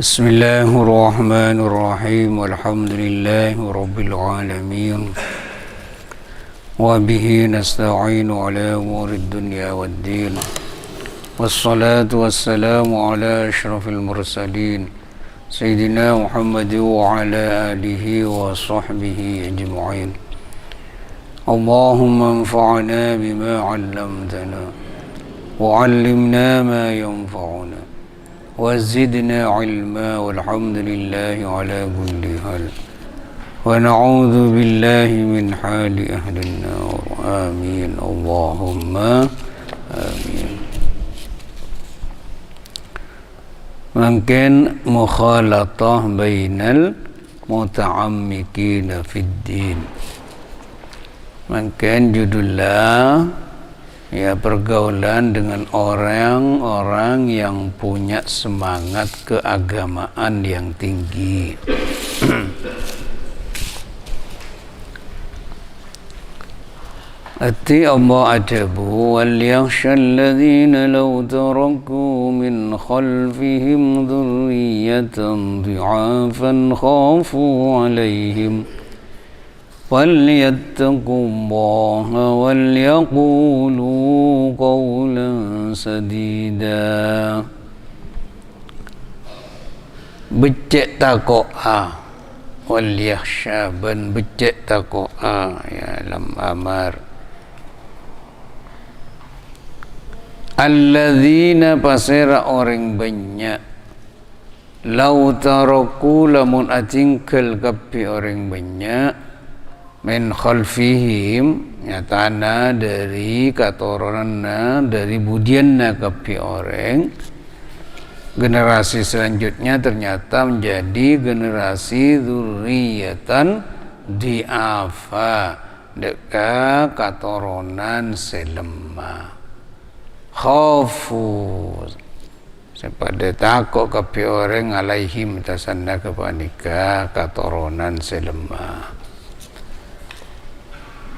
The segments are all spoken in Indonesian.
بسم الله الرحمن الرحيم والحمد لله رب العالمين وبه نستعين على أمور الدنيا والدين والصلاة والسلام على أشرف المرسلين سيدنا محمد وعلى آله وصحبه أجمعين اللهم انفعنا بما علمتنا وعلمنا ما ينفعنا وزدنا علما والحمد لله على كل حال ونعوذ بالله من حال أهل النار آمين اللهم آمين. Mungkin mukhalatah bainal muta'ammiqina fid din. Mungkin judulnya ya pergaulan dengan orang-orang yang punya semangat keagamaan yang tinggi. Ati Allah adabu wal yakhshal ladzina law taraku min khalfihim dhurriyyatan dhi'afan khafu 'alaihim وَلْيَتَّقُوا اللَّهَ وَلْيَقُولُوا قَوْلًا سَدِيدًا. Becek tako'a wal yakhshaban becek tako'a ya lam amar alladzina pasira orang banyak lau taraku lamun atingkel kapi orang banyak min khalfihim nyatana dari katoranna dari budianna kapi orang generasi selanjutnya ternyata menjadi generasi dzurriyatan di'afa deka katoronan selemah khafu sepada takut kapi orang alaihim tasanna kepanika katoronan selemah.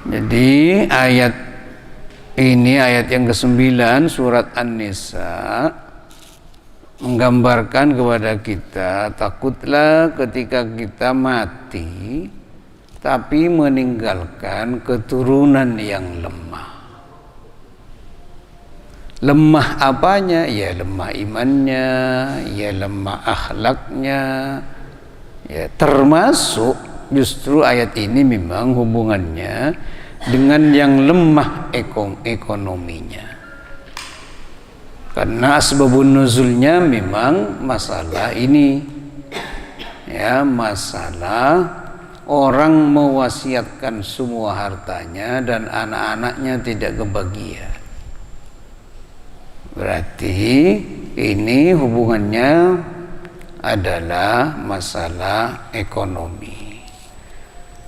Jadi ayat ini ayat yang ke-9 surat An-Nisa menggambarkan kepada kita takutlah ketika kita mati tapi meninggalkan keturunan yang lemah. Lemah apanya? Ya lemah imannya, ya lemah akhlaknya, ya termasuk justru ayat ini memang hubungannya dengan yang lemah ekonominya. Karena asbabun nuzulnya memang masalah ini. Ya, masalah orang mewasiatkan semua hartanya dan anak-anaknya tidak kebagian. Berarti ini hubungannya adalah masalah ekonomi.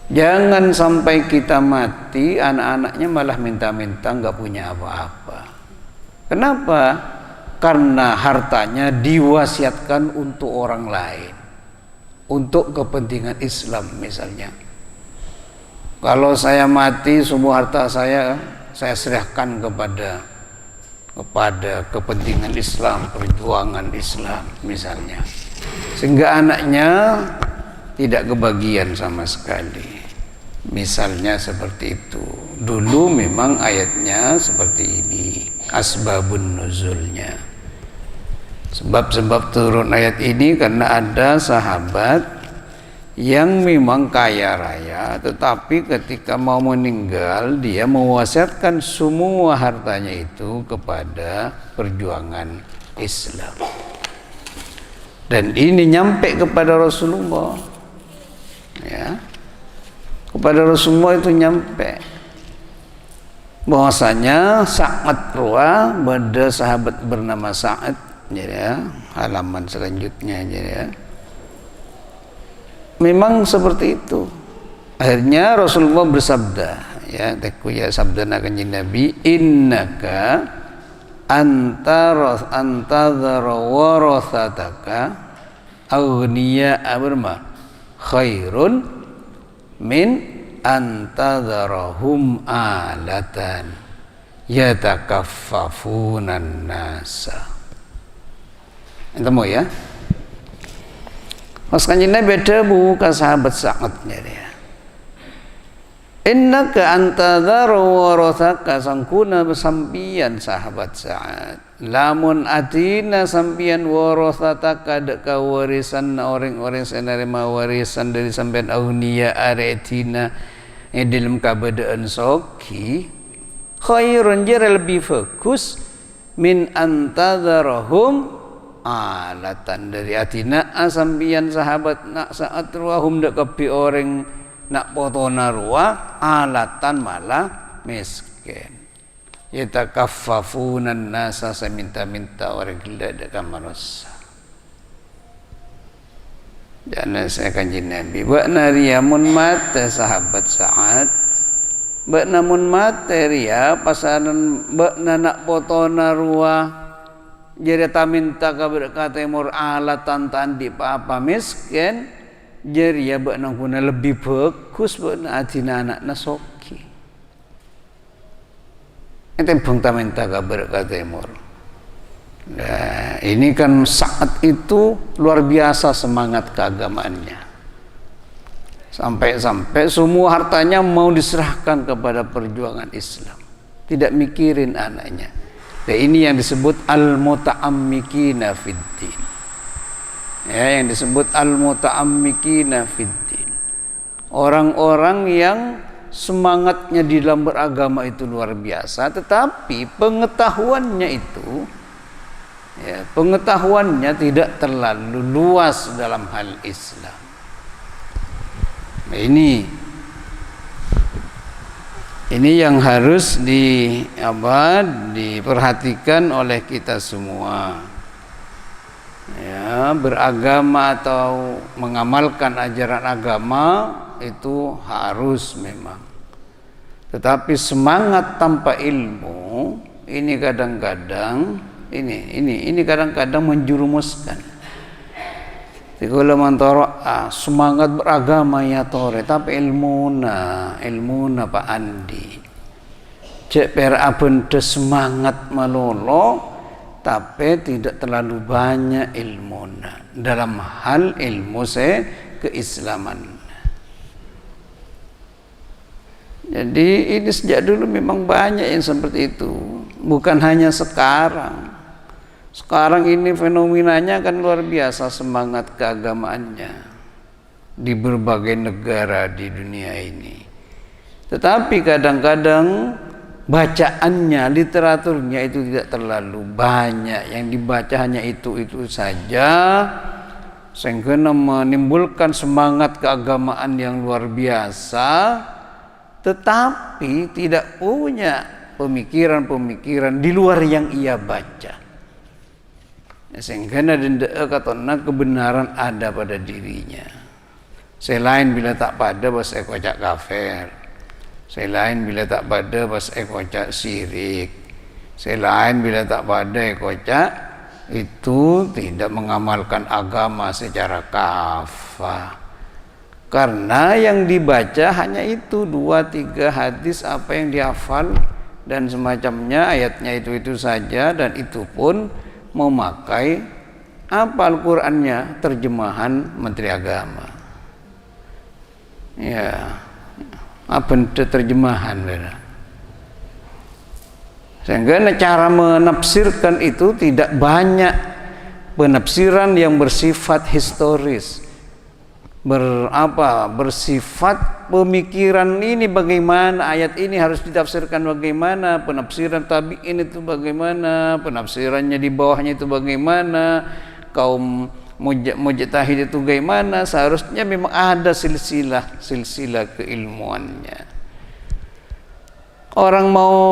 Jangan sampai kita mati anak-anaknya malah minta-minta nggak punya apa-apa. Kenapa? Karena hartanya diwasiatkan untuk orang lain, untuk kepentingan Islam misalnya. Kalau saya mati semua harta saya serahkan kepada kepentingan Islam, perjuangan Islam misalnya, sehingga anaknya tidak kebagian sama sekali. Misalnya seperti itu. Dulu memang ayatnya seperti ini, asbabun nuzulnya. Sebab-sebab turun ayat ini karena ada sahabat yang memang kaya raya, tetapi ketika mau meninggal dia mewasiatkan semua hartanya itu kepada perjuangan Islam. Dan ini nyampe kepada Rasulullah. Ya. Kepada Rasulullah itu nyampe bahwasanya Sa'ad Ruwa, ada sahabat bernama Sa'ad, ya, halaman selanjutnya ya. Memang seperti itu. Akhirnya Rasulullah bersabda, ya, ya sabda kanjeng Nabi, innaka antadhara warathataka aghniya abrma khairun min antadharahum alatan yatakaffafunan nasa. Temu ya. Pas Kanjeng Nabi debu ka sahabat Sa'adnya dia. Innaka antadharu warathaka sangkuna sampian sahabat Sa'ad. Lamun atina sampian warathataka deka warisan orang-orang sanarima warisan dari sampean aunia aretina dalam kabadaan soki khairun jara lebih fokus min antadharahum alatan dari atina sampian sahabat nak saat ruahum dak kapi orang nak potona ruah alatan malah miskin yatakaffafunan nasa seminta-minta orang gila dekat manusia. Jangan saya Kanjeng Nabi bak nariamun mata sahabat Sa'ad bak namun materia pasanan bak nak potona ruah jadi taminta kabar timur alatan tandi apa miskin jadi ya bak nang guna lebih bagus bak atina anak nasoki ente bangta minta kabar timur. Nah, ini kan saat itu luar biasa semangat keagamaannya. Sampai-sampai semua hartanya mau diserahkan kepada perjuangan Islam. Tidak mikirin anaknya. Dan ini yang disebut al-muta'ammikina fiddin. Ya, yang disebut al-muta'ammikina fiddin. Orang-orang yang semangatnya di dalam beragama itu luar biasa, tetapi pengetahuannya itu pengetahuannya tidak terlalu luas dalam hal Islam. Nah, ini yang harus diperhatikan oleh kita semua. Ya, beragama atau mengamalkan ajaran agama itu harus memang. Tetapi semangat tanpa ilmu ini kadang-kadang menjurumuskan. Tikula mantoro semangat beragama ya tore tapi ilmuna Pak Andi. Cek per abente semangat malolo tapi tidak terlalu banyak ilmuna dalam hal ilmu keislaman. Jadi ini sejak dulu memang banyak yang seperti itu, bukan hanya sekarang. Sekarang ini fenomenanya kan luar biasa semangat keagamaannya di berbagai negara di dunia ini. Tetapi kadang-kadang bacaannya, literaturnya itu tidak terlalu banyak, yang dibaca hanya itu saja, sehingga menimbulkan semangat keagamaan yang luar biasa, tetapi tidak punya pemikiran-pemikiran di luar yang ia baca. Sehingga katanya kebenaran ada pada dirinya. Selain bila tak pada bas ekocak kafir. Selain bila tak pada bas ekocak syirik. Selain bila tak pada ekocak itu tidak mengamalkan agama secara kafah. Karena yang dibaca hanya itu 2-3 hadis apa yang dihafal dan semacamnya, ayatnya itu saja, dan itu pun memakai apa Al-Qur'annya terjemahan Menteri Agama. Ya, apa terjemahan benar. Sehingga cara menafsirkan itu tidak banyak penafsiran yang bersifat historis. Bersifat pemikiran ini bagaimana, ayat ini harus ditafsirkan bagaimana, penafsiran tabi'in itu bagaimana, penafsirannya di bawahnya itu bagaimana, kaum mujtahid itu bagaimana. Seharusnya memang ada silsilah keilmuannya. Orang mau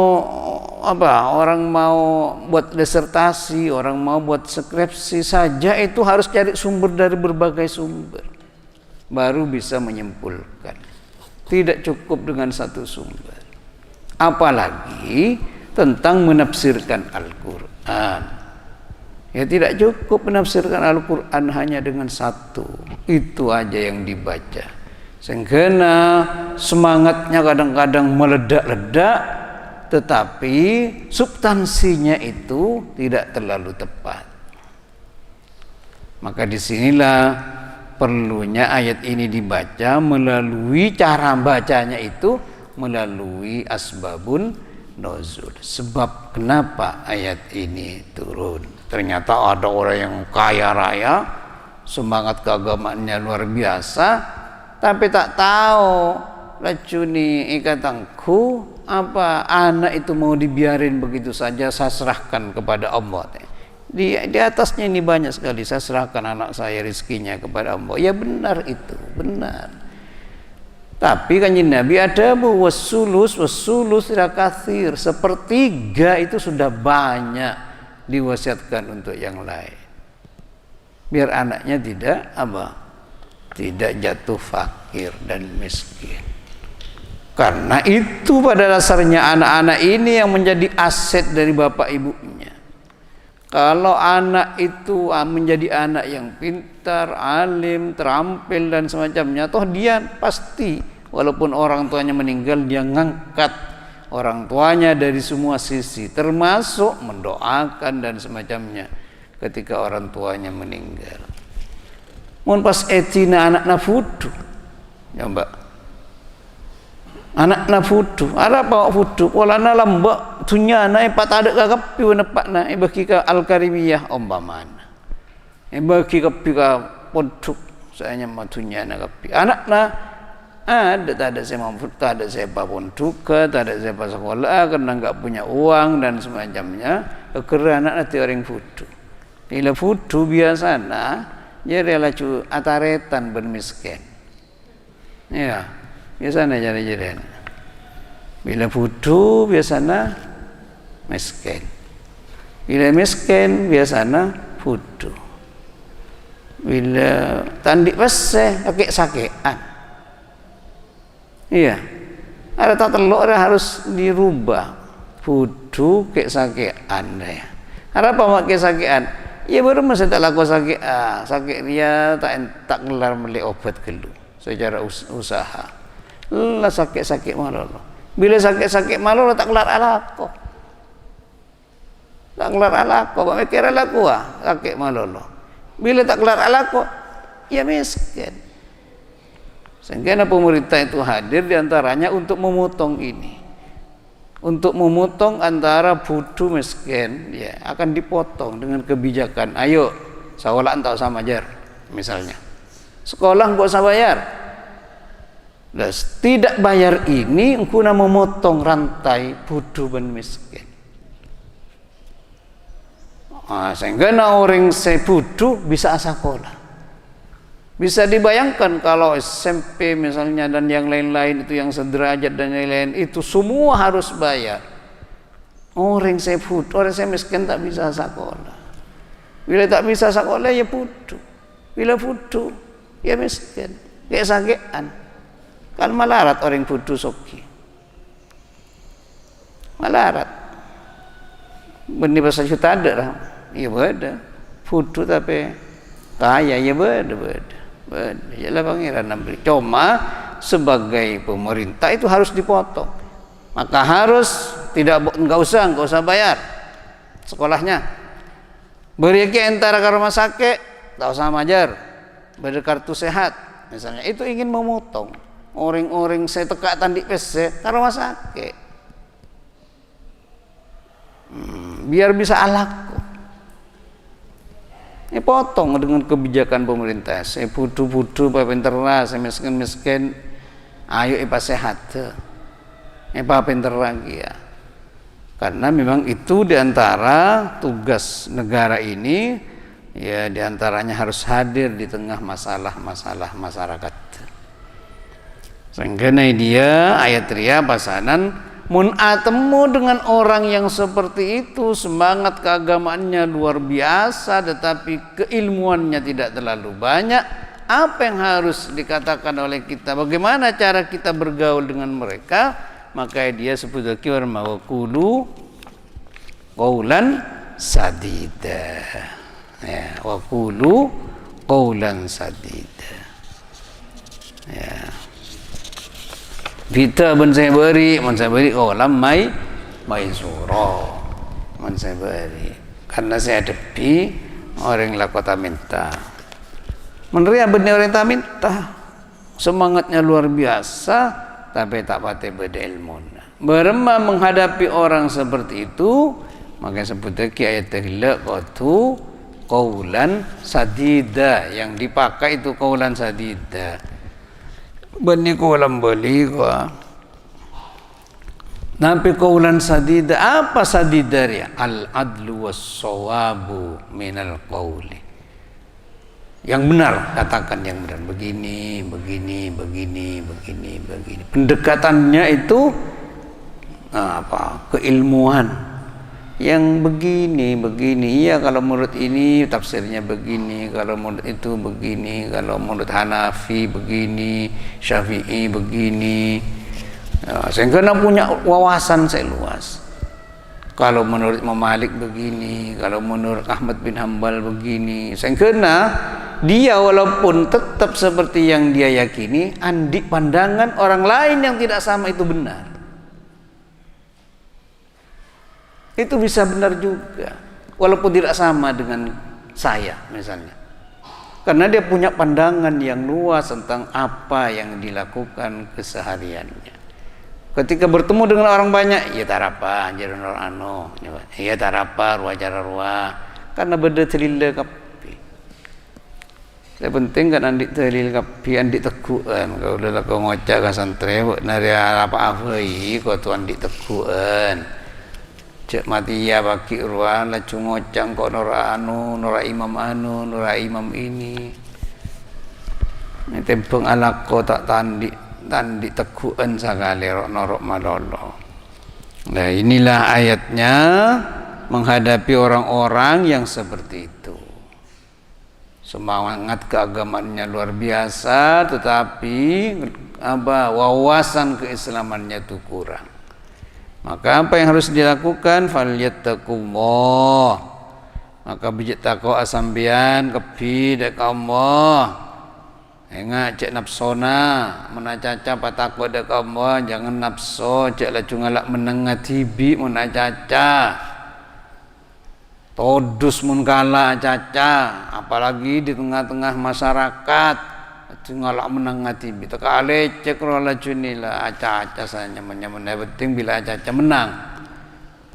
buat disertasi, orang mau buat skripsi saja itu harus cari sumber dari berbagai sumber, baru bisa menyimpulkan. Tidak cukup dengan satu sumber. Apalagi tentang menafsirkan Al-Qur'an. Ya tidak cukup menafsirkan Al-Qur'an hanya dengan satu. Itu aja yang dibaca. Sehingga semangatnya kadang-kadang meledak-ledak, tetapi substansinya itu tidak terlalu tepat. Maka disinilah perlunya ayat ini dibaca melalui cara bacanya itu melalui asbabun nuzul. Sebab kenapa ayat ini turun? Ternyata ada orang yang kaya raya, semangat keagamaannya luar biasa, tapi tak tahu lacuni ikatangku apa anak itu mau dibiarin begitu saja, saya serahkan kepada Allah. Di atasnya ini banyak sekali, saya serahkan anak saya rizkinya kepada Allah. Ya benar itu, benar. Tapi kanjeng Nabi ada wasulus ila katsir, sepertiga itu sudah banyak diwasiatkan untuk yang lain. Biar anaknya tidak jatuh fakir dan miskin. Karena itu pada dasarnya anak-anak ini yang menjadi aset dari bapak ibunya. Kalau anak itu menjadi anak yang pintar, alim, terampil dan semacamnya, toh dia pasti walaupun orang tuanya meninggal, dia ngangkat orang tuanya dari semua sisi, termasuk mendoakan dan semacamnya ketika orang tuanya meninggal. Mun pas etina anakna fudu, ya mbak, anakna fudu, ada apa fudu? Polana lambak tunyana pat ada kakapi wanapakna bagi ka al-karimiyah umpamana. Bagi kapi ka poduk saya matunya na kapi. Anakna tak ada saya mampu, tak ada saya ponduk, tak ada saya sekolah karena enggak punya uang dan semacamnya. Kerana nanti orang fudu. Bila fudu biasanya dia rela cu ataretan bermiskin. Ya, biasanya jadi. Bila fudu biasanya miskin. Bila miskin biasanya fudu. Bila tandik paseh kakek sakean. Iya. Ada tak telok harus dirubah. Fudu kek sakean ya. Ada apa mak kek sakean? Ya baru masa tak laku sakit, sakit dia tak kelar beli obat gelu secara usaha. Lah sakit malolo. Bila sakit malolo tak kelar alako. Tak kelar alako, pak mikir alako sakit malolo. Bila tak kelar alako, ya miskin. Sehingga pemerintah itu hadir diantaranya untuk memotong ini. Untuk memotong antara butuh miskin, ya akan dipotong dengan kebijakan. Ayo, sekolah tak usah bayar, misalnya. Sekolah nggak usah bayar. Dan tidak bayar ini guna memotong rantai butuh dan miskin. Sehingga orang sebutuh bisa sekolah. Bisa dibayangkan kalau SMP misalnya dan yang lain-lain itu yang sederajat dan lain-lain itu semua harus bayar. Orang saya miskin tak bisa sekolah. Bila tak bisa sekolah ya butuh. Bila butuh ya miskin. Kayak sakean. Kan malarat orang butuh soki. Malarat. Benih bahasa juta ada lah. Iya beda. Butuh tapi kaya ya beda. Yalah pangeran ambil. Cuma sebagai pemerintah itu harus dipotong. Maka harus enggak usah bayar sekolahnya. Beri ke antara ke rumah sakit, tak usah majar. Beri kartu sehat misalnya. Itu ingin memotong orang-orang saya tekak tandik PC ke rumah sakit. Biar bisa alaku. Ini potong dengan kebijakan pemerintah. Saya butuh pinterlah, saya miskin. Ayo ipa sehat. Ipa pinter lagi ya. Karena memang itu diantara tugas negara ini, ya diantaranya harus hadir di tengah masalah-masalah masyarakat. Sehingga dia ayat ria pasanan. Mun atemu dengan orang yang seperti itu, semangat keagamaannya luar biasa tetapi keilmuannya tidak terlalu banyak, apa yang harus dikatakan oleh kita? Bagaimana cara kita bergaul dengan mereka? Maka dia sebut wa qulu qaulan sadida. Ya, wa qulu qaulan sadida. Ya. Kita saya beri kolam mai surah saya beri karena saya hadapi orang yang kota minta Meneria benih orang tamin tah semangatnya luar biasa, tapi tak pate berilmu. Berema menghadapi orang seperti itu, maka sebutnya ayat tahila qatu qaulan sadida, yang dipakai itu qaulan sadida. Benih qaulan beli gua. Nabi qaulan sadida, apa sadida ya? Al adlu was sawabu minal qauli. Yang benar, katakan yang benar. Begini. Pendekatannya itu keilmuan. Yang begini. Iya, kalau menurut ini tafsirnya begini, kalau menurut itu begini, kalau menurut Hanafi begini, Syafi'i begini. Sehingga punya wawasan saya luas. Kalau menurut Imam Malik begini, kalau menurut Ahmad bin Hambal begini. Sehingga dia walaupun tetap seperti yang dia yakini, andi pandangan orang lain yang tidak sama itu benar. Itu bisa benar juga, walaupun tidak sama dengan saya misalnya. Karena dia punya pandangan yang luas tentang apa yang dilakukan kesehariannya. Ketika bertemu dengan orang banyak, ya tarapa anjir orang anu, ya tarapa ruajar ruah, karena beda telila kapi. Yang penting kan andi telil kapi, andi tekuan. Kalau udah kau ngocak ke santri, nari apa kau tu andi tekuan. Cek mati ya baki ruan lah cungocang kok nora imam ini. Ini tempeng alak kau tak tandi tekuan sakali norok malolo. Nah, inilah ayatnya menghadapi orang-orang yang seperti itu. Semangat keagamaannya luar biasa, tetapi wawasan keislamannya itu kurang. Maka apa yang harus dilakukan? Falyattaqullah. Maka bijak takwa asambian kepi dek Allah. Ingat cek nafsona menacaca patakwa dek Allah, jangan nafsu cek la cungalak menengah tibi menacaca. Todus mun kala caca, apalagi di tengah-tengah masyarakat ngalak menang ngati bi tekale cek rola cunila aca-aca sanya menyamun penting bila aca-aca menang.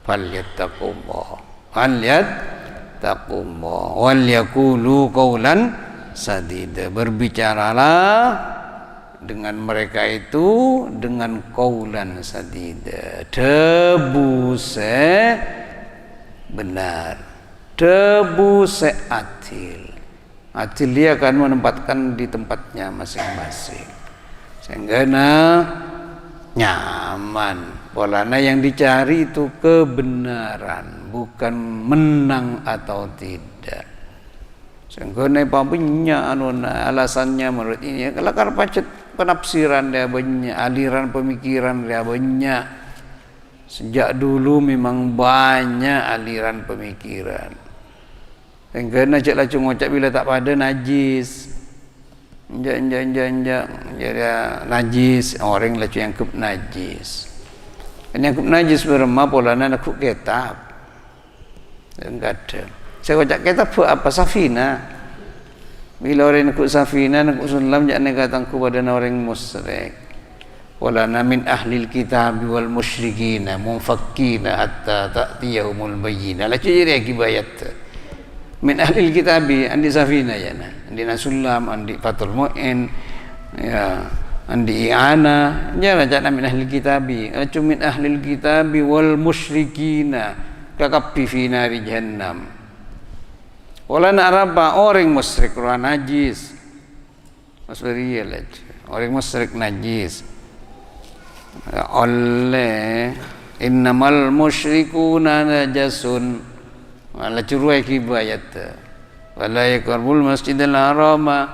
Falyattaqullah wal yaqulu qaulan sadida. Berbicaralah dengan mereka itu dengan qaulan sadida, debuse benar, debuse adil. Adil dia akan menempatkan di tempatnya masing-masing, sehingga nyaman. Polana yang dicari itu kebenaran, bukan menang atau tidak. Sehingga papunya alasannya menurut ini kalau karpacet penafsiran dia banyak, aliran pemikiran dia banyak. Sejak dulu memang banyak aliran pemikiran. Sehingga najak lah cungocak bila tak pada najis. Injak najis, orang lah yang kup najis. Yang kup najis berema polana nak kup kitab. Enggak ada. Saya kocak kitab apa safina. Bila orang nak kup safina, nak kup sulam jangan kataku pada orang musyrik. Polana min ahlil kitab wal musyrikina munfakkina hatta ta'tiyahumul bayyinah. Lah jadi akibat min ahlil kitabi andi safina ya andi nasulam andi fatul mu'in ya andi i'ana jangan jangan min ahlil kitabi acu min ahlil kitabi wal musyrikina kakappi fi nari jahannam wala naraba orang musyrik orang najis masbariya laj orang musyrik najis oleh innamal musyrikuna najasun wala curuai kibayat wala yaqrabul masjidal harama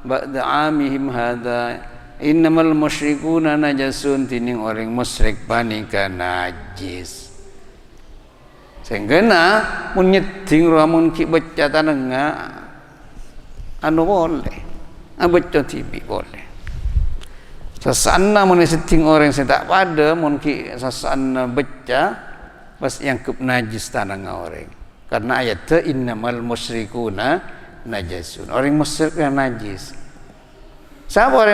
ba'da amihim hadha innamal musyrikuna najasun. Tining orang musyrik panika najis. Sehingga mun nyeding ramun ki baca tanenga anu boleh baca tibi boleh. Sasana mun seding orang setak pada mun ki sasana baca pas yang kup najis tanenga orang. Karena ayat innamal musyrikuna najasun. Orang musyrik yang najis. Siapa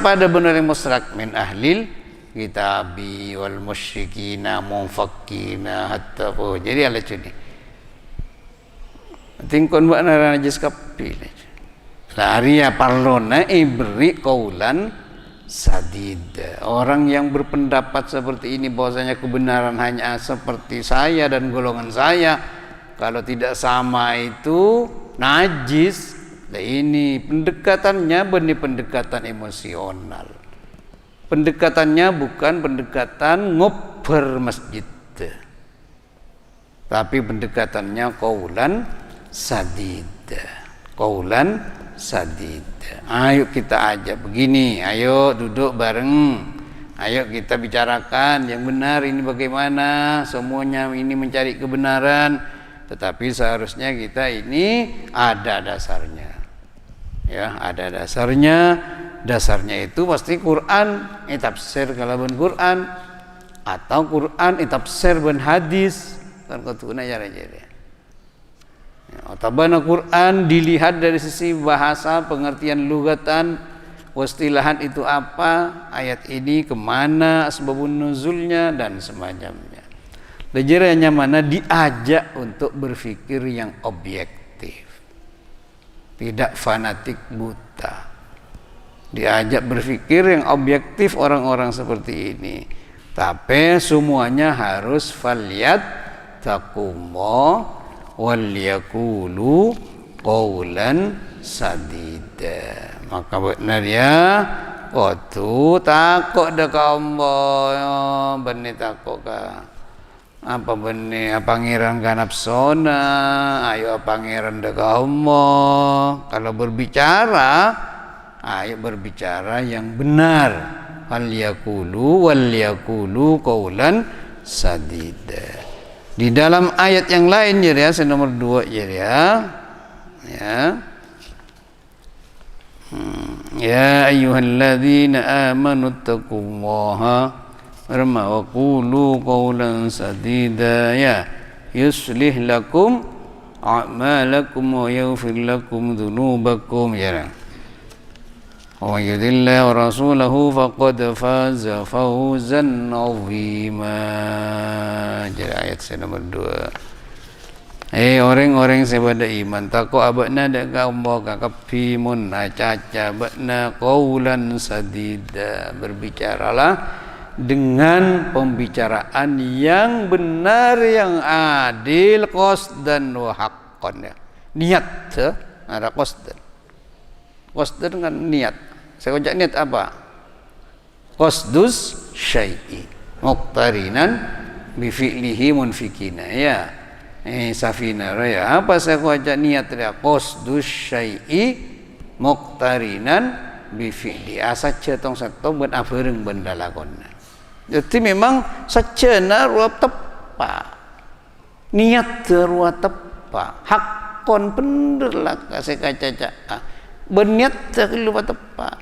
pada benar yang musyrik min ahlil kitabi wal musyrikina munfakkina hatta po. Jadi ala cuni. Tingkon buat najis kapi. Laria parlona ibri kaulan sadid. Orang yang berpendapat seperti ini bahwasanya kebenaran hanya seperti saya dan golongan saya, kalau tidak sama itu najis. Nah, ini pendekatannya benih pendekatan emosional. Pendekatannya bukan pendekatan ngoper masjid, tapi pendekatannya qaulan sadid. Qaulan sadid. Ayo kita ajak begini, ayo duduk bareng. Ayo kita bicarakan yang benar ini bagaimana. Semuanya ini mencari kebenaran, tetapi seharusnya kita ini ada dasarnya. Ya, ada dasarnya. Dasarnya itu pasti Quran, tafsir kalaban Quran, atau Quran tafsir ben hadis. Kan kutuna cara-cara. Otabana Quran dilihat dari sisi bahasa, pengertian lugatan, wastilahan itu apa, ayat ini kemana, asbabun nuzulnya dan semacamnya. Lejeranya mana diajak untuk berpikir yang objektif, tidak fanatik buta. Diajak berpikir yang objektif orang-orang seperti ini. Tapi semuanya harus faliyat taqumo wal yakulu qaulan sadida. Maka benar ya, waktu takut dah kaum boy, benih takut ka. Apa benih pangeran kanapsona, ayo pangeran dah kaum boy. Kalau berbicara, ayo berbicara yang benar. Fal yakulu wal yakulu qaulan sadida. Di dalam ayat yang lain ya, nomor 2 ya. Ya ayyuhalladzina amanu taqullaha wa qulu qawlan sadida ya yuslih lakum a'malakum wa yaghfir lakum dhunubakum ya. Wa yudilla wa rasulahu faqad faza fawzan 'azima. Jadi ayat nomor 2. Orang-orang sepada iman takut abadna dak kaumbo kakapi mun acaca abadna qaulan sadida. Berbicaralah dengan pembicaraan yang benar, yang adil, qasdan wa haqqan ya. Niat ada qasdan. Qasdan dengan niat. Saya ucap niat apa? Qasdus syai'i muqtarinan bi fi'lihi munfikina ya. Safina raya apa saya kuajak niat dia qasdus syai'i muqtarinan bi fi'li asaja tong satu ben abareng benda lakonna. Jadi memang sajana ruap tepat niat ruap tepat hakon bener lah saya kaca berniat lupa tepat.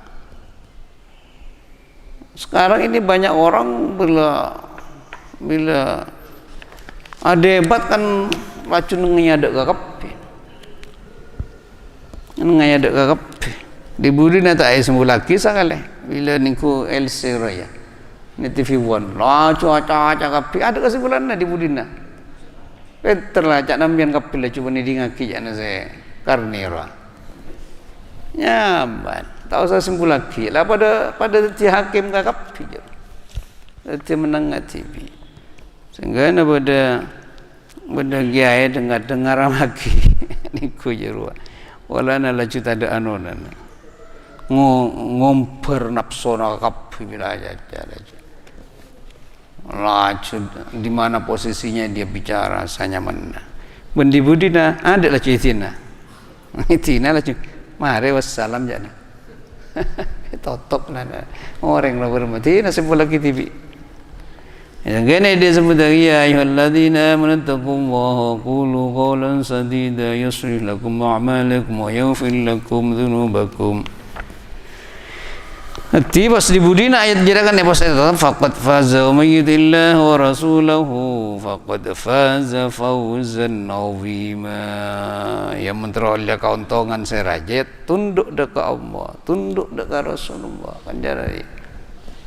Sekarang ini banyak orang bila ada hebat kan racun ngeyadak ke kapi. Ngeyadak ke kapi. Di budi nata ai sembuh lagi sakale. Bila niku LC raya. Ni TV One. La cuaca kapi ada kesimpulan di budi na. Peter lah cak nambian kapi lah cuba ni dingaki jana saya karnira. Nyaman. Tak usah sembuh lagi. Lah pada ti hakim ke kapi je. Ti menang TV. Sehingga pada kiai dengar lagi niku jerua wala na laju tada anonan ngomper napsona kapi bila aja laju di mana posisinya dia bicara rasanya mana bendi budina ada lah citina laju mare wassalam jana totok nana orang lah bermati nasib lagi TV. Yang kena dia sebut ya ayyuhalladzina amanu taqullaha wa qulu qawlan sadida yuslih lakum a'malakum wa yaghfir lakum dhunubakum. Nanti pas dibudina ayat jirakan ya pas ayat faqad faza wa mayyidillah wa rasulahu faqad faza fawzan azima. Yang memperoleh keuntungan serajat tunduk dekat Allah, tunduk dekat Rasulullah kan jadi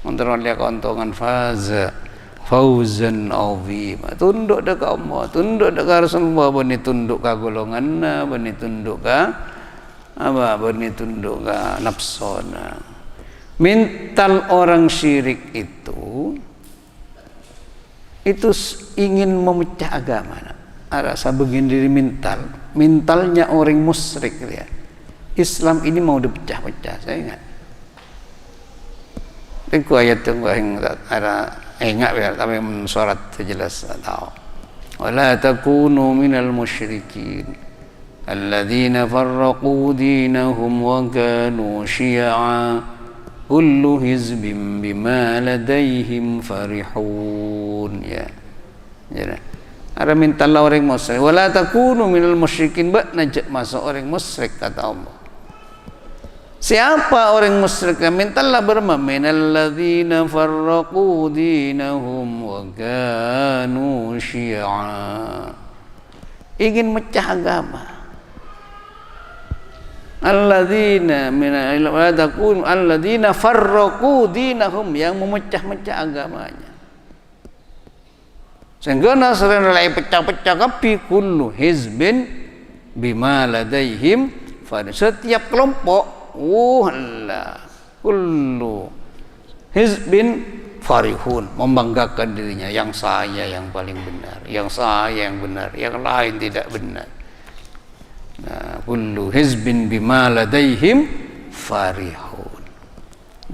memperoleh keuntungan faza fawzan azima, tunduk dekat Allah, tunduk dekat Rasulullah, bani tunduk ka golonganna, bani tunduk ka apa, bani tunduk ka nafsona. Mental orang syirik itu ingin memecah agama. Rasa begini diri mentalnya orang musyrik ya. Islam ini mau dipecah-pecah, saya ingat. Itu ayat yang ada ingat ya, tapi surat jelas tahu. Wala takunu minal musyrikin alladzina farraqu dinahum wa kanu syi'a kullu hizbin bima ladaihim farihun ya. Jadi ada mintalah orang musyrik wala takunu minal musyrikin najak masuk orang musyrik kata Allah. Siapa orang musyrik? Mintalah minal ladzina farraqu dinahum wa kanu syi'a, ingin mecah agama. Alladzina alladzina farraqu dinahum, yang memecah-mecah agamanya. Sehingga nasrani mulai pecah-pecah kapi kullu hizbin bima ladaihim farihun. Setiap kelompok kullu hizbin farihun, membanggakan dirinya, yang saya yang paling benar, yang saya yang benar, yang lain tidak benar. Kullu hizbin bima ladaihim farihun.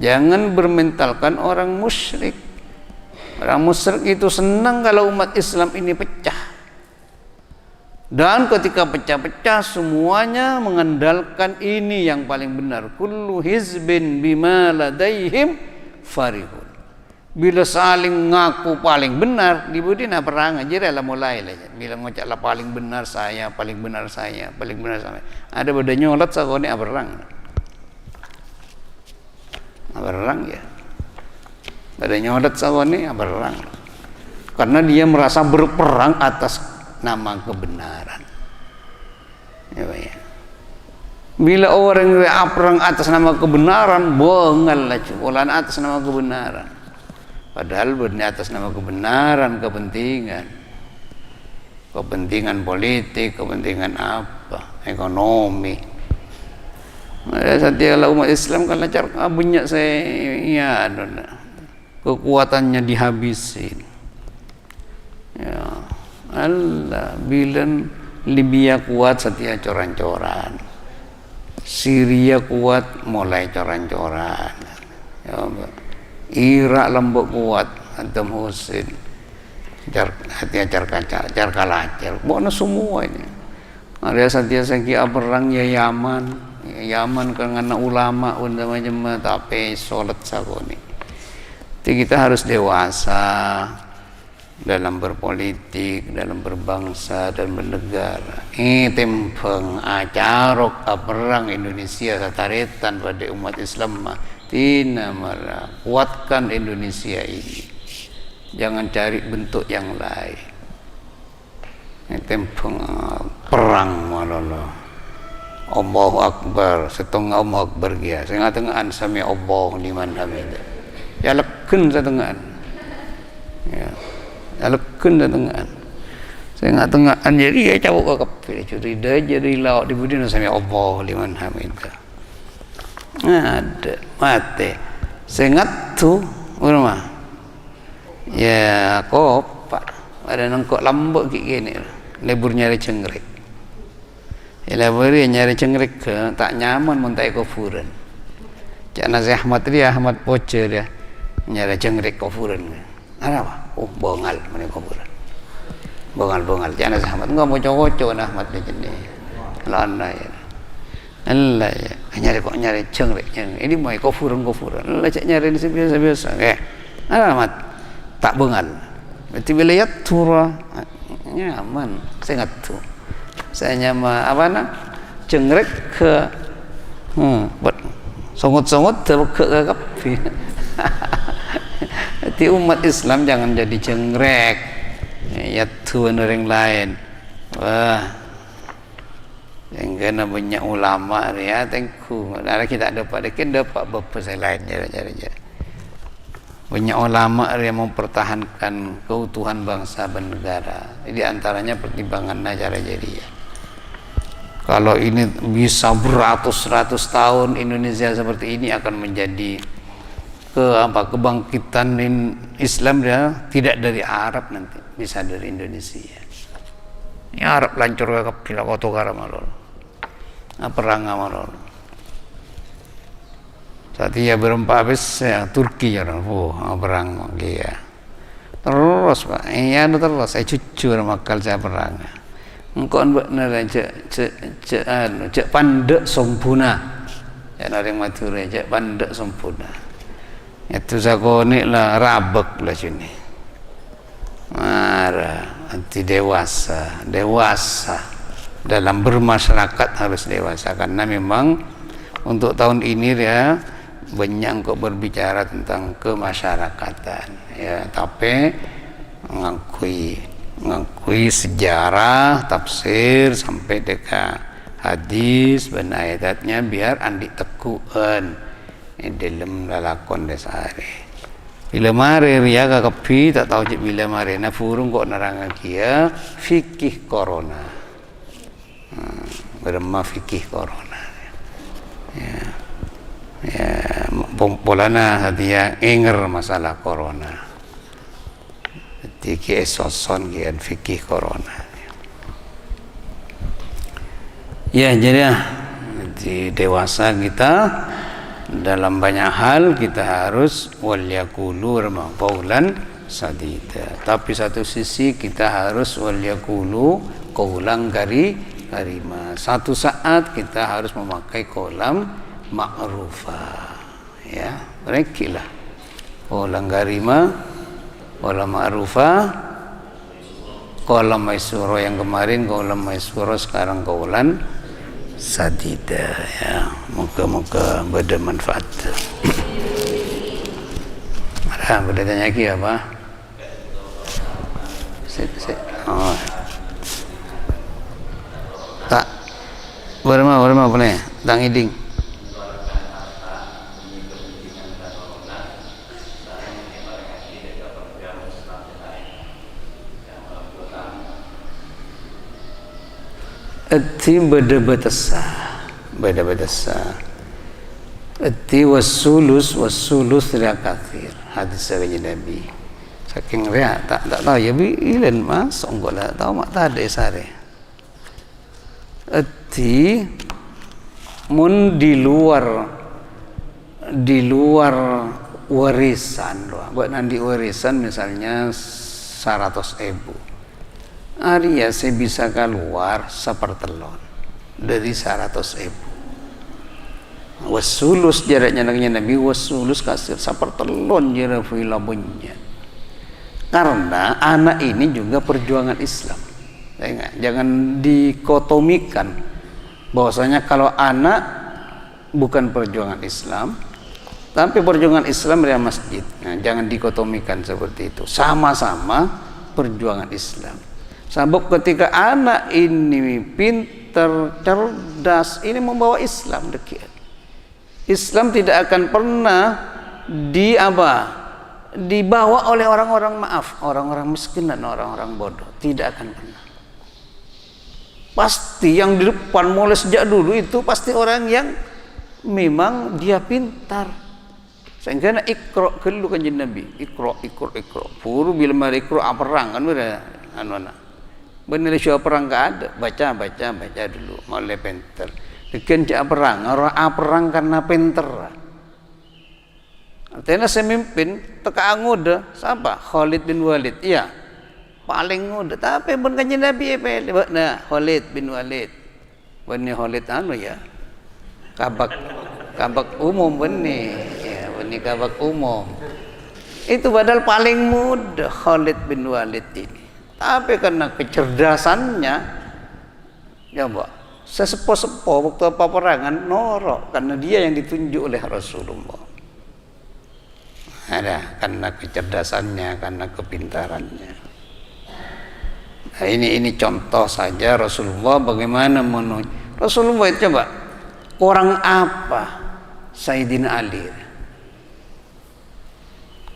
Jangan bermentalkan orang musyrik. Orang musyrik itu senang kalau umat Islam ini pecah. Dan ketika pecah-pecah semuanya mengandalkan ini yang paling benar. Kullu hizbin bima ladaihim farihun. Bila saling ngaku paling benar, dibudina perang aja lah mulai lah. Bila ngocaklah paling benar saya, paling benar saya, paling benar saya. Ada pada nyolat sakone aberang. Aberang ya. Pada nyolat sakone aberang. Karena dia merasa berperang atas nama kebenaran. Ya, ya. Bila orang perang atas nama kebenaran, bongal lah cukulan atas nama kebenaran. Padahal berniat atas nama kebenaran, kepentingan politik, kepentingan apa, ekonomi. Setiap umat Islam kan lancar banyak saya ya, kekuatannya dihabisin. Ya Allah, bilang Libya kuat setiap coran-coran, Syria kuat mulai coran-coran. Ya Allah. Irak lembut kuat, Saddam Hussein, car kalacer, bona semua ini. Ada satia segi aberang ya Yaman karena ulama unda macam tapi solat sakoni. Jadi kita harus dewasa dalam berpolitik, dalam berbangsa dan bernegara. Tempeng acarok aberang Indonesia sataretan pada umat Islam. Tina marah, kuatkan Indonesia ini. Jangan cari bentuk yang lain. Tempeng perang malolo. Allahu Akbar, setengah Allahu Akbar dia. Setengah-tengahan sami Allah liman hamidah. Ya leken setengah. Ya. Ya leken setengah. Setengah-tengahan jadi ya cabuk ke kepil. Curi dah jadi lauk dibudina sami Allah liman hamidah. Ada mati sengat tu rumah ya kopak ada nangkok lambok gini lebur nyari cenggrek ya lebur nyari cenggrek ke tak nyaman muntai kufuran cak nasi Ahmad dia Ahmad poce dia nyari cenggrek kufuran ada apa bongal mana kufuran bongal cak nasi Ahmad enggak mau cowok nah Ahmad dia jenis lana ya Allah ya nyari cenggrek ini mau kufuran Allah cak nyari ini biasa alamat tak bengal berarti wilayah turah nyaman saya ingat tuh saya nyama apa nak cenggrek ke buat songot-songot ke kapi Nabi. Jadi umat Islam jangan jadi jengrek ya tuan orang lain. Wah, yang kena banyak ulama ya tengku. Ada kita dapat beberapa lain jadi. Banyak ulama yang mempertahankan keutuhan bangsa dan negara. Di antaranya pertimbangan cara jadi ya. Kalau ini bisa beratus-ratus tahun Indonesia seperti ini akan menjadi kebangkitan Islam ya, tidak dari Arab nanti, bisa dari Indonesia. Ya Arab lancur ke kapila koto karamalol. Perang amalol. Saat ia berempat habis ya, Turki ya, perang ya. Terus Pak, iya terus saya jujur makal saya perang. Engkau benar cek pandek sempurna ya nari Madura cek pandek sempurna itu sakone lah rabek lah sini marah anti dewasa dalam bermasyarakat harus dewasa karena memang untuk tahun ini ya banyak kok berbicara tentang kemasyarakatan ya tapi mengakui sejarah, tafsir sampai dekat hadis dan ayatnya biar andi tekuan dalam lalakon desare. Bila mare ria kakepi tak tahu cik bila mare na furung kok nerang kia fikih corona. Berema fikih corona. Ya polana hadia enger masalah corona. Tiki esoson kian fikih corona. Ya jadi di dewasa kita dalam banyak hal kita harus walyakulu qaulan sadida. Tapi satu sisi kita harus walyakulu qaulan karima. Satu saat kita harus memakai qaulan ma'rufa. Ya, rekilah qaulan karima. Qaulan ma'rufa, qaulan maisura yang kemarin qaulan maisura sekarang qaulan sadida ya. Moga-moga bermanfaat. Ada bertanya lagi apa? Oh. Tak. Berma boleh. Tang iding. Ati beda-beda sah. Ati wasulus tidak kafir. Hadis dari Nabi. Saking ria tak tahu ya bi ilen mas enggak lah tahu mak tak ada sare. Ati mun di luar warisan doa. Buat nanti warisan misalnya 100.000. Arya saya bisa keluar sepertelon dari 100.000. Wasulus jaraknya dengan Nabi wasulus kasir sepertelon jarak filabunya. Karena anak ini juga perjuangan Islam. Jangan dikotomikan bahwasanya kalau anak bukan perjuangan Islam, tapi perjuangan Islam dari masjid. Nah, jangan dikotomikan seperti itu. Sama-sama perjuangan Islam. Sebab ketika anak ini pintar, cerdas, ini membawa Islam dekat. Islam tidak akan pernah dibawa oleh orang-orang orang miskin dan orang-orang bodoh. Tidak akan pernah. Pasti yang di depan mulai sejak dulu itu pasti orang yang memang dia pintar. Sehingga ikra kellu kanjeng Nabi. Ikra. Puru bila mari ikra perang kan anak. Benar siapa perang enggak ada. Baca dulu mulai pintar. Bikin cak perang, orang perang karena pintar. Artinya semimpin teka angoda siapa? Khalid bin Walid. Iya. Paling muda tapi pun kanjeng Nabi nah Khalid bin Walid. Bani Khalid ya. Kabak umum bani. Ya, bani kabak umum. Itu padahal paling muda Khalid bin Walid ini. Tapi karena kecerdasannya ya Mbak, sesepo-sepo waktu peperangan norok karena dia yang ditunjuk oleh Rasulullah. Ada karena kecerdasannya, karena kepintarannya. Nah, ini contoh saja Rasulullah bagaimana menuju. Rasulullah coba orang apa Sayyidina Ali?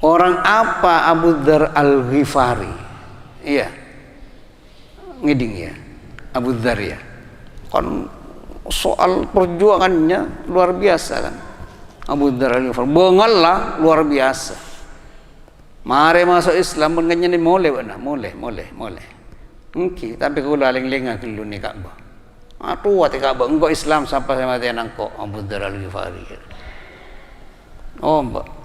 Orang apa Abu Dzar Al-Ghifari? Iya. Ngiding ya. Abu Dzar ya. Kan soal perjuangannya luar biasa kan. Abu Dzar Al-Ghifari bengalah luar biasa. Mari masuk Islam bengannya boleh benar, boleh. Mungkin tapi kalau laling-lenga kelu ni Ka'bah. Atuh ati Ka'bah engko Islam sampai mati nangko Abu Dzar Al-Ghifari. Oh, mbak.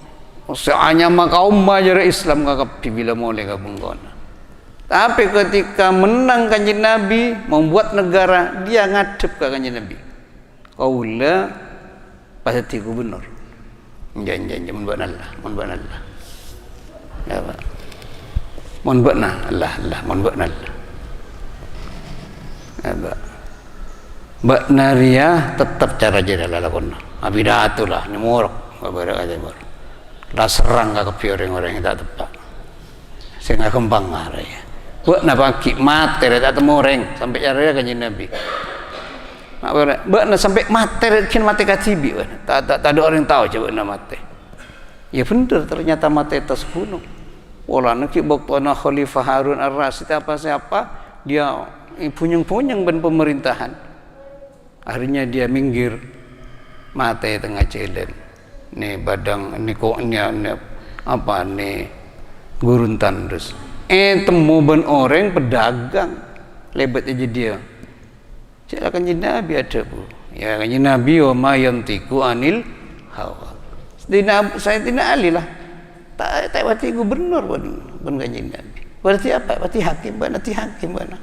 Seanya kaum majar Islam kakak bila mulai kabungkona. Tapi ketika menang Kanjeng Nabi membuat negara, dia ngadep ke Kanjeng Nabi. Kaula pasti gubernur. Janji mun Allah. Ya Pak. Mun Allah. Ya Pak. Mbak Naria tetap cara jadi lalakon. Abidatulah ni morok kabar aja mor. Lah serang ka orang-orang yang tak tepat. Sing kembang araya. Buat napa ki mati tak temu orang sampai cara Kanjeng Nabi. Mbak na sampai mati mati katibi. Tak ada orang tahu coba na mati. Ya benar ternyata mati atas gunung. Wala neki boktona Khalifah Harun Ar-Rasyid apa siapa dia punyang-punyang ben pemerintahan. Akhirnya dia minggir mati tengah jalan. Nih badang nih koknya apa nih guruntan terus temu ben orang pedagang lebat aja dia cakap Kanjeng Nabi ada bu ya Kanjeng Nabi wa ma yantiqu anil hawa saya tidak ahli lah tak berarti gubernur ben Kanjeng Nabi berarti apa berarti hakim mana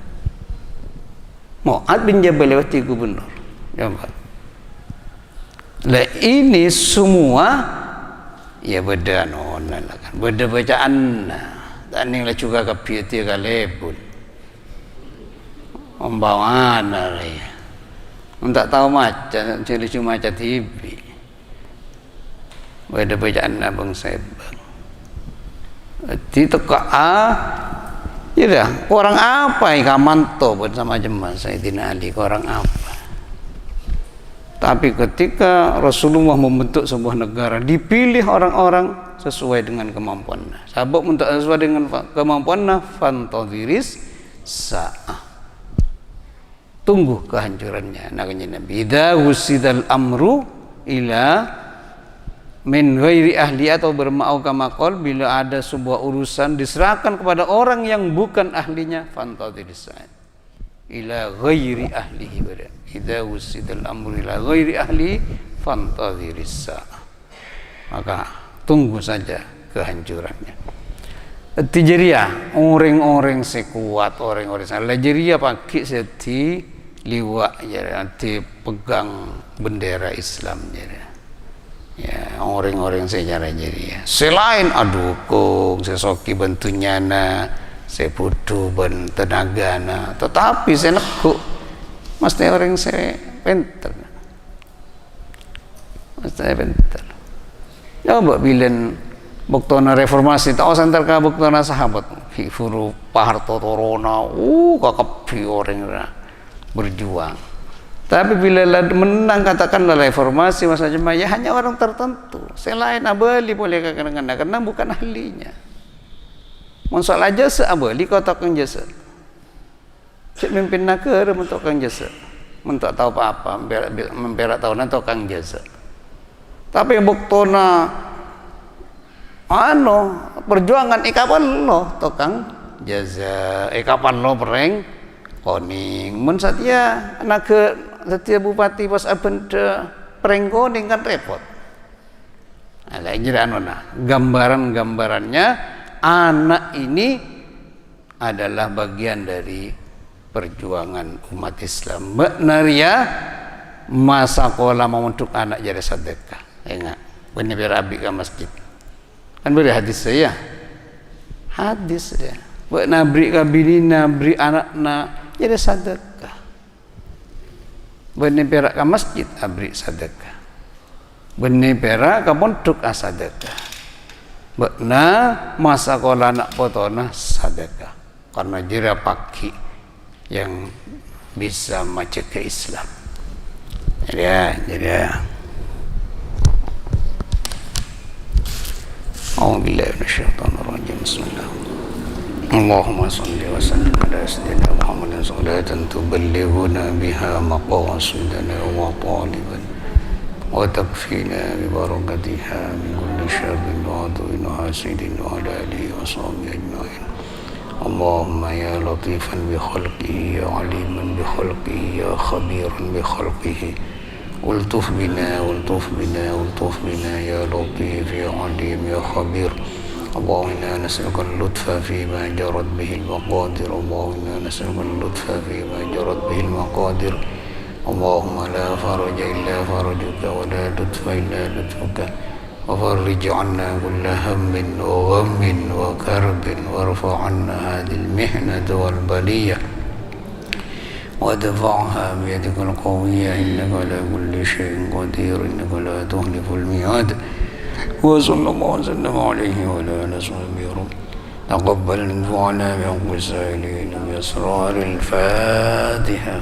Mu'ad bin Jabal berarti gubernur jawab. Lah ini semua ya beda nona lah kan beda bacaan dan ini lah juga kepiati kalebun ombauan lah ya tak tahu macam cuma macam TV beda bacaan abang sebang di teka ya dah orang apa yang kamanto bersama jemaah Sayyidina Ali orang apa. Tapi ketika Rasulullah membentuk sebuah negara, dipilih orang-orang sesuai dengan kemampuannya. Sahabat untuk sesuai dengan kemampuannya, fantadhiris sa'ah. Tunggu kehancurannya. Nakanya Nabi, idza wusidal amru ila min ghairi ahli atau berma'au kama qol, bila ada sebuah urusan diserahkan kepada orang yang bukan ahlinya, fantadhiris sa'ah. Ila ghairi ahlihi bada. Idza wusidal amru ila ghairi ahli fantadhiris sa'ah. Maka tunggu saja kehancurannya. Tijeria orang-orang sekuat orang-orang Algeria pakai seti liwak ya nanti pegang bendera Islam ya orang-orang sejarah Algeria. Selain adukung sesoki bentunyana seputu ben tenagana tetapi saya nekuk mesti orang saya pintar coba bilen buktona reformasi tak usah antar ka buktona sahabat furu Paharto Torona kakepi orang berjuang tapi bila menang katakanlah reformasi masa jemaah ya hanya orang tertentu selain abali boleh kadang-kadang karena bukan ahlinya. Masalah jasa abali kau takkan jasa. Cik mimpin nakar mentok kang jasa. Mentok tahu apa-apa, memberak tahu nanti kang jasa. Tapi buktona perjuangan ikapan lo tokang jasa. Ikapan lo pereng koning. Men satya nakar satya bupati pas abenda pereng koning kan repot. Ala jiran gambaran-gambarannya anak ini adalah bagian dari perjuangan umat Islam. Mbak Naria masa kola untuk anak jadi sedekah. Ingat, benih berabi ke masjid. Kan beri hadis saya. Hadis ya. Mbak nabri kabini nabri anak jadi sedekah. Benih berak ke masjid abri sedekah. Benih berak ke pondok sedekah. Bekna masa kola nak potona sedekah karena jira paki yang bisa macet ke Islam. Jadi A'udzubillahi minasyaitonir rajim. Bismillah. Allahumma shalli wa sallim ala sayyidina Muhammadin salatan tuballighuna biha maqasidana wa taliban وتكفينا ببركتها من كل شر وعدو وحاسد وعلى آله وصحبه أجمعين. اللهم يا لطيفا بخلقه يا عليما بخلقه يا خبيرا بخلقه والطف بنا والطف بنا والطف بنا يا لطيف يا عليم يا خبير. اللهم إنا نسألك اللطف فيما جرت به المقادير. اللهم إنا نسألك اللطف فيما جرت به المقادير. اللهم لا فرج إلا فرجك ولا لطف إلا لطفك وفرج عنا كل هم وغم وكرب وارفع عنا هذه المحنة والبلية وادفعها بيدك القوية إنك على كل شيء قدير إنك لا تخلف الميعاد. وصلى الله وسلم عليه وعلى آله وصحبه وسلم. تقبل انفعنا بحق السائلين بأسرار الفاتحة.